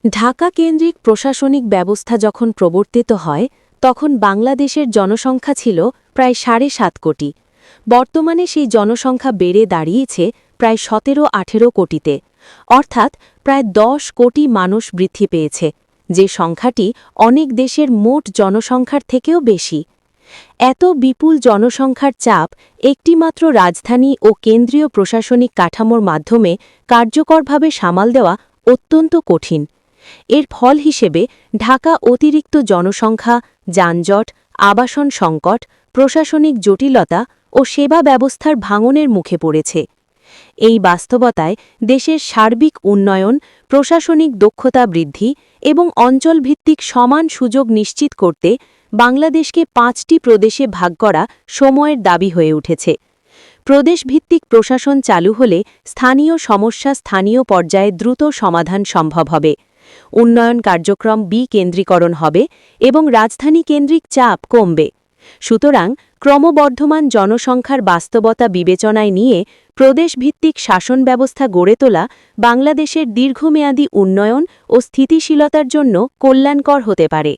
ঢাকা কেন্দ্রিক প্রশাসনিক ব্যবস্থা যখন প্রবর্তিত হয় তখন বাংলাদেশের জনসংখ্যা ছিল প্রায় ৭.৫ কোটি। বর্তমানে সেই জনসংখ্যা বেড়ে দাঁড়িয়েছে প্রায় ১৭-১৮ কোটিতে, অর্থাৎ প্রায় ১০ কোটি মানুষ বৃদ্ধি পেয়েছে, যে সংখ্যাটি অনেক দেশের মোট জনসংখ্যার থেকেও বেশি। এত বিপুল জনসংখ্যার চাপ একটিমাত্র রাজধানী ও কেন্দ্রীয় প্রশাসনিক কাঠামোর মাধ্যমে কার্যকরভাবে সামাল দেওয়া অত্যন্ত কঠিন। এর ফল হিসেবে ঢাকা অতিরিক্ত জনসংখ্যা, যানজট, আবাসন সংকট, প্রশাসনিক জটিলতা ও সেবা ব্যবস্থার ভাঙনের মুখে পড়েছে। এই বাস্তবতায় দেশের সার্বিক উন্নয়ন, প্রশাসনিক দক্ষতা বৃদ্ধি এবং অঞ্চলভিত্তিক সমান সুযোগ নিশ্চিত করতে বাংলাদেশকে ৫টি প্রদেশে ভাগ করা সময়ের দাবি হয়ে উঠেছে। প্রদেশভিত্তিক প্রশাসন চালু হলে স্থানীয় সমস্যা স্থানীয় পর্যায়ে দ্রুত সমাধান সম্ভব হবে, উন্নয়ন কার্যক্রম বিকেন্দ্রীকরণ হবে এবং রাজধানী কেন্দ্রিক চাপ কমবে। সুতরাং ক্রমবর্ধমান জনসংখ্যার বাস্তবতা বিবেচনায় নিয়ে প্রদেশভিত্তিক শাসন ব্যবস্থা গড়ে তোলা বাংলাদেশের দীর্ঘমেয়াদী উন্নয়ন ও স্থিতিশীলতার জন্য কল্যাণকর হতে পারে।